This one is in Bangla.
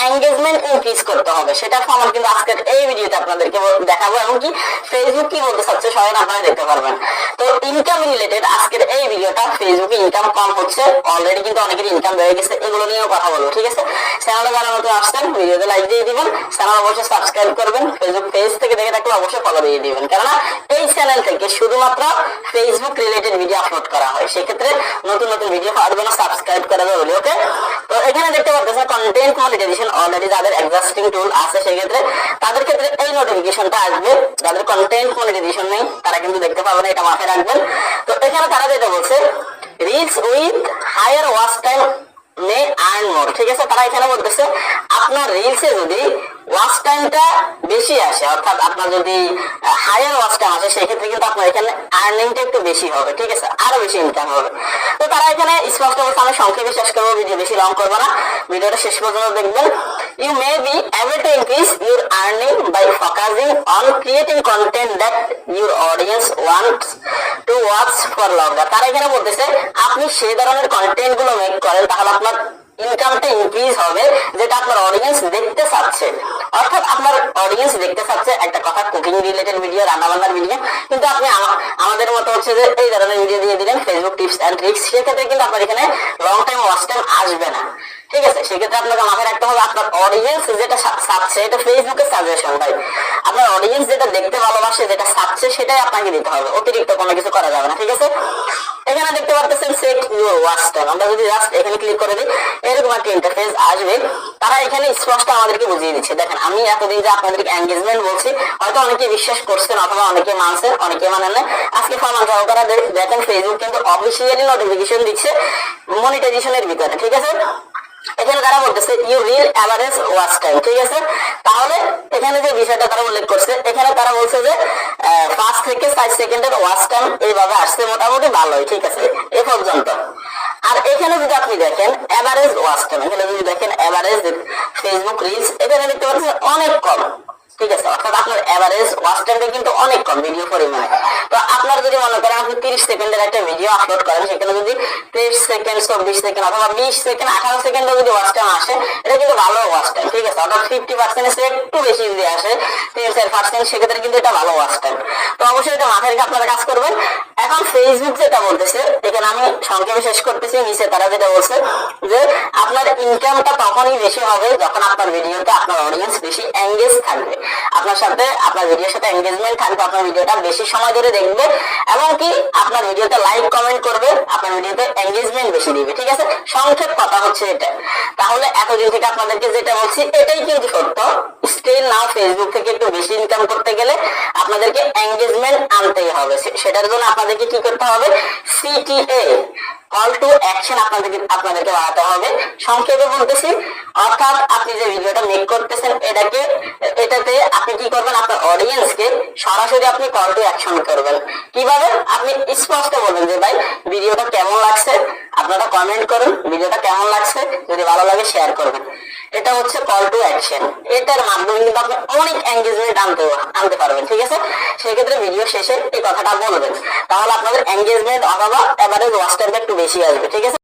এঙ্গেজমেন্ট ইনক্রিজ করতে হবে, সেটা ফর্মুলা কিন্তু আজকের এই ভিডিওতে আপনাদেরকে দেখাবো, এবং কি ফেসবুক কি বলতে চাচ্ছে সবাই আপনারা দেখতে পারবেন। তো ইনকাম রিলেটেড আজকের এই ভিডিওটা, ফেসবুকে ইনকাম কম হচ্ছে, অলরেডি কিন্তু অনেকের ইনকাম বেড়ে গেছে, এগুলো নিয়েও কথা বলবো। ঠিক আছে, চ্যানেলে যারা নতুন আসছেন ভিডিওতে লাইক দিয়ে দিবেন, চ্যানেল অবশ্যই সাবস্ক্রাইব করবেন, ফেসবুক পেজ থেকে দেখে থাকলে অবশ্যই ফলো দিয়ে দিবেন, কেননা এই চ্যানেল থেকে শুধুমাত্র ফেসবুক রিলেটেড ভিডিও আপলোড করা হয়, সেক্ষেত্রে নতুন নতুন ভিডিও পাওয়ার জন্য সাবস্ক্রাইব করা যাবে। ওকে, তো এখানে দেখতে পাচ্ছেন কন্টেন্ট মনিটাইজেশন অলরেডি যাদের এক্সিস্টিং টুল আছে সেক্ষেত্রে তাদের ক্ষেত্রে এই নোটিফিকেশনটা আসবে, যাদের কন্টেন্ট মনিটাইজেশন নেই তারা কিন্তু দেখতে পাবেন, এটা মাথায় রাখবেন। তো এখানে তারা যেটা বলছে, reach with higher watch time may earn more. ঠিক আছে, তারা এখানে বলতেছে আপনার রিলসে যদি ওয়াচ টাইমটা বেশি আসে, অর্থাৎ আপনার যদি হায়ার ওয়াচ টাইম আসে, সেক্ষেত্রে কিন্তু আপনার এখানে আর্নিংটা একটু বেশি হবে। ঠিক আছে, আরো বেশি ইনকাম হবে। তো তারা এখানে স্পষ্ট বলছে, আমি সংক্ষেপে শেষ করবো, ভিডিও বেশি লং করবো না, ভিডিওটা শেষ পর্যন্ত দেখবেন। You may be able to increase your earning by focusing on creating content that your audience wants to watch for longer. তারা এখানে বলতেছে আপনি সেই ধরনের কন্টেন্ট গুলো মেক করেন, তাহলে আপনার ইনকামটা ইনক্রিজ হবে, যেটা আপনার অডিয়েন্স দেখতে চাচ্ছে। অর্থাৎ আপনার অডিয়েন্স দেখতে চাচ্ছে একটা কথা, কুকিং রিলেটেড ভিডিও, রান্না বান্নার ভিডিও, কিন্তু আপনি আমাদের মতো হচ্ছে যে এই ধরনের ভিডিও দিয়ে দিলেন, ফেসবুক টিপস এন্ড ট্রিক্স, সেক্ষেত্রে কিন্তু আপনার এখানে লং টাইম ওয়াচ টাইম আসবে না। ঠিক আছে, সেক্ষেত্রে আপনাকে মাথায় রাখতে হবে আপনার অডিয়েন্স যেটা চাচ্ছে, এটা ফেসবুকের সাজেশন ভাই, আপনার অডিয়েন্স যেটা দেখতে ভালোবাসে, যেটা চাচ্ছে, সেটাই আপনাকে দিতে হবে, অতিরিক্ত কোনো কিছু করা যাবে না। ঠিক আছে, এখানে দেখতে পাচ্ছেন সেট ইউর ওয়াচ টাইম, আমরা যদি জাস্ট এখানে ক্লিক করে দিই এরকম একটা ইন্টারফেস আসবে। তারা এখানে স্পষ্ট আমাদেরকে বুঝিয়ে দিচ্ছে, দেখেন আমি এতদিন যে আপনাদেরকে এঙ্গেজমেন্ট বলছি, হয়তো অনেকে বিশ্বাস করছেন অথবা অনেকে মানছেন, অনেকে মানেন না। আজকে ফরমান সহকারে দেখেন ফেসবুক কিন্তু অফিসিয়ালি নোটিফিকেশন দিচ্ছে মনিটাইজেশনের ভিতরে। ঠিক আছে, এখানে তারা বলতেছে you reel average watch time. ঠিক আছে, তাহলে এখানে যে বিষয়টা তারা উল্লেখ করছে, এখানে তারা বলছে যে 5 থেকে 4 সেকেন্ডের ওয়াচ টাইম এইভাবে আসছে, মোটামুটি ভালোই। ঠিক আছে, এ পর্যন্ত। আর এখানে যদি আপনি দেখেন এভারেজ ওয়াচ টাইম, এখানে যদি দেখেন এভারেজ ফেসবুক রিলস, এখানে দেখতে পাচ্ছেন অনেক কম। ঠিক আছে, অর্থাৎ আপনার এভারেজ ওয়াচ টাইমটা কিন্তু অনেক কম ভিডিও পরিমাণে। তো আপনার যদি মনে করেন আপনি 30 সেকেন্ডের একটা ভিডিও আপলোড করেন, সেখানে যদি 23 সেকেন্ড 24 সেকেন্ড অথবা 20 সেকেন্ড 18 সেকেন্ডের যদি ওয়াচ টাইম আসে, এটা কিন্তু ভালো ওয়াচ টাইম। ঠিক আছে, অর্থাৎ 50% এর একটু বেশি যদি আসে 3-4%, সেক্ষেত্রে কিন্তু এটা ভালো ওয়াচ টাইম। তো অবশ্যই এটা মাথায় রেখে আপনারা কাজ করবেন। এখন ফেসবুক যেটা বলতেছে, এখানে আমি সংক্ষেপে শেষ করতেছি, নিচে তারা যেটা বলছে যে আপনার ইনকামটা তখনই বেশি হবে যখন আপনার ভিডিওতে আপনার অডিয়েন্স বেশি এঙ্গেজ থাকবে, আপনার সাথে আপনার ভিডিওর সাথে এঙ্গেজমেন্ট থাকবে, আপনার ভিডিওটা বেশি সময় ধরে দেখবে, এবং কি আপনার ভিডিওতে লাইক কমেন্ট করবে, আপনার ভিডিওতে এঙ্গেজমেন্ট বেশি দিবে। ঠিক আছে, সংক্ষেপ কথা হচ্ছে এটা। তাহলে এতদিন থেকে আপনাদেরকে যেটা বলছি এটাই কিন্তু সত্য। স্টিল নাও ফেসবুক থেকে একটু বেশি ইনকাম করতে গেলে আপনাদেরকে এঙ্গেজমেন্ট আনতেই হবে, সেটার জন্য আপনাদেরকে কি করতে হবে, সিটিএ কল টু অ্যাকশন আপনাদেরকে বাড়াতে হবে। সংক্ষেপে বলতেছি, অর্থাৎ আপনি যে ভিডিওটা মেক করতেছেন এটাতে আপনি কি করবেন, আপনার অডিয়েন্সকে সরাসরি আপনি কল টু অ্যাকশন করবেন। কিভাবে, আপনি স্পষ্ট বলবেন যে ভাই ভিডিওটা কেমন লাগছে, আপনারা কমেন্ট করুন ভিডিওটা কেমন লাগছে, যদি ভালো লাগে শেয়ার করবেন। এটা হচ্ছে কল টু অ্যাকশন, এটার মাধ্যমে কিন্তু আপনি অনেক এঙ্গেজমেন্ট আনতে পারবেন। ঠিক আছে, সেক্ষেত্রে ভিডিও শেষে এই কথাটা বলবেন, তাহলে আপনাদের এঙ্গেজমেন্ট অথবা এভারেজ ওয়াচ টাইমটা একটু বেশি আসবে। ঠিক আছে।